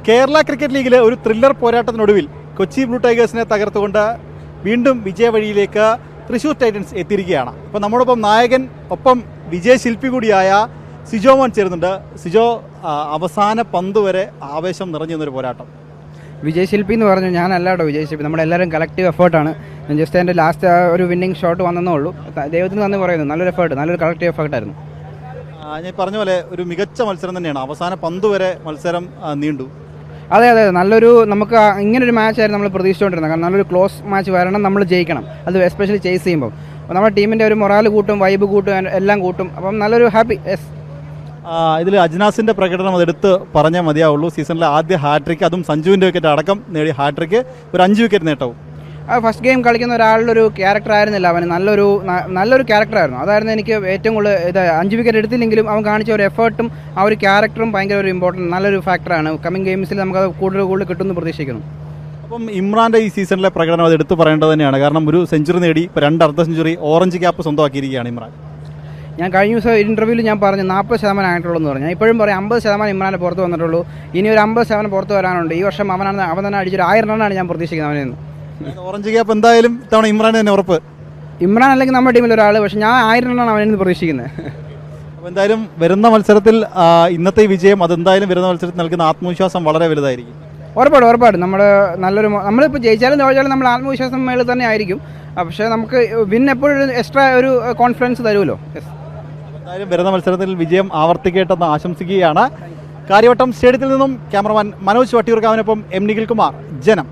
Kerala cricket ലീഗിലെ ഒരു thriller പോരാട്ടത്തിനൊടുവിൽ Kochi blue ടൈഗേഴ്സിനെ തകർത്തുകൊണ്ട് വീണ്ടും വിജയവഴിയിലേക്ക് തൃശ്ശൂർ ടൈറ്റൻസ് എത്തിയിരിക്കുകയാണ്. ഇപ്പോൾ നമ്മോടൊപ്പം നായകൻ ഒപ്പം വിജയശില്പി കൂടിയായ സിജോ മോൻ ചേരുന്നുണ്ട്. സിജോ, അവസാന പന്ത് വരെ ആവേശം നിറഞ്ഞു നിന്നൊരു പോരാട്ടം. വിജയശില്പി എന്ന് പറഞ്ഞു ഞാനല്ലാട്ടോ വിജയശില്പി, നമ്മളെല്ലാവരും കളക്റ്റീവ് എഫേർട്ടാണ്. ജസ്റ്റ് എൻ്റെ ലാസ്റ്റ് ഒരു വിന്നിങ് ഷോട്ട് വന്നേ ഉള്ളൂ. ദൈവത്തിന് നന്ദി പറയുന്നു. നല്ലൊരു എഫേർട്ട്, നല്ലൊരു കളക്റ്റീവ് എഫേർട്ടായിരുന്നു. ഞാൻ പറഞ്ഞ പോലെ ഒരു മികച്ച മത്സരം തന്നെയാണ്. അവസാന പന്ത് വരെ മത്സരം നീണ്ടു. അതെ, നല്ലൊരു നമുക്ക് ഇങ്ങനൊരു മാച്ചായിരുന്നു നമ്മൾ പ്രതീക്ഷിച്ചുകൊണ്ടിരുന്നത്. കാരണം നല്ലൊരു ക്ലോസ് മാച്ച് വരണം, നമ്മൾ ജയിക്കണം. അത് എസ്പെഷ്യലി ചേസ് ചെയ്യുമ്പോൾ നമ്മുടെ ടീമിൻ്റെ ഒരു മൊറാൽ കൂട്ടും, വൈബ് കൂട്ടും, എല്ലാം കൂട്ടും. അപ്പം നല്ലൊരു ഹാപ്പി. ഇതിൽ അജ്നാസിൻ്റെ പ്രകടനം അതെടുത്ത് പറഞ്ഞാൽ മതിയാവുള്ളൂ. സീസണിലെ ആദ്യ ഹാട്രിക്ക്, അതും സഞ്ജുവിൻ്റെ വിക്കറ്റ് അടക്കം നേടിയ ഹാട്രിക്ക്, ഒരു 5 വിക്കറ്റ് നേട്ടവും. ഫസ്റ്റ് ഗെയിം കളിക്കുന്ന ഒരാളുടെ ഒരു ക്യാരക്ടർ ആയിരുന്നില്ല അവന്. നല്ലൊരു ക്യാരക്ടറായിരുന്നു. അതായിരുന്നു എനിക്ക് ഏറ്റവും കൂടുതൽ 5 വിക്കറ്റ് എടുത്തില്ലെങ്കിലും അവൻ കാണിച്ച ഒരു എഫേർട്ടും ആ ഒരു ക്യാരക്ടറും ഭയങ്കര ഒരു ഇമ്പോർട്ടൻറ്റ് നല്ലൊരു ഫാക്ടറാണ്. കമ്മിങ് ഗെയിംസിൽ നമുക്കത് കൂടുതൽ കിട്ടുമെന്ന് പ്രതീക്ഷിക്കുന്നു. അപ്പം ഇമ്രാൻ്റെ ഈ സീസണിലെ പ്രകടനം അത് എടുത്ത് പറയേണ്ടത് തന്നെയാണ്. കാരണം ഒരു സെഞ്ചുറി നേടി, ഇപ്പോൾ 2 അർദ്ധ സെഞ്ചുറി, ഓറഞ്ച് ക്യാപ്പ് സ്വന്തമാക്കിയിരിക്കുകയാണ് ഇമ്രാൻ. ഞാൻ കഴിഞ്ഞ ദിവസം ഇൻ്റർവ്യൂവിൽ ഞാൻ പറഞ്ഞു 40% ആയിട്ടുള്ളൂ എന്ന് പറഞ്ഞു. ഞാൻ ഇപ്പോഴും പറയും 50% ഇമ്രാൻ്റെ പുറത്ത് വന്നിട്ടുള്ളൂ. ഇനി ഒരു 50% പുറത്ത് വരാനുണ്ട്. ഈ വർഷം അവൻ തന്നെ അടിച്ചൊരു 1000 റണ്ണാണ് ഞാൻ പ്രതീക്ഷിക്കുന്നത് അവനിൽ നിന്ന്. ഓറഞ്ച് ക്യാപ്പ് എന്തായാലും ഇത്തവണ ഇമ്രാൻ തന്നെ ഉറപ്പ്. ഇമ്രാൻ അല്ലെങ്കിൽ നമ്മുടെ ടീമിൽ ഒരാൾ, പക്ഷേ ഞാൻ 1000 റണ്ണാണ് അവനിൽ നിന്ന് പ്രതീക്ഷിക്കുന്നത്. അപ്പോൾ എന്തായാലും വരുന്ന മത്സരത്തിൽ ഇന്നത്തെ ഈ വിജയം അതെന്തായാലും വരുന്ന മത്സരത്തിൽ നൽകുന്ന ആത്മവിശ്വാസം വളരെ വലുതായിരിക്കും. ഉറപ്പാട് നമ്മളിപ്പോൾ ജയിച്ചാലും തോറ്റാലും നമ്മൾ ആത്മവിശ്വാസം മേളിൽ തന്നെ ആയിരിക്കും. പക്ഷേ നമുക്ക് വിൻ എപ്പോഴും എക്സ്ട്രാ ഒരു കോൺഫിഡൻസ് തരുമല്ലോ. എന്തായാലും വരുന്ന മത്സരത്തിൽ വിജയം ആവർത്തിക്കട്ടെന്ന് ആശംസിക്കുകയാണ്. കാര്യവട്ടം സ്റ്റേഡിയത്തിൽ നിന്നും ക്യാമറമാൻ മനോജ് വട്ടിയൂർക്കാവിനൊപ്പം എം നിഖിൽ കുമാർ, ജനം.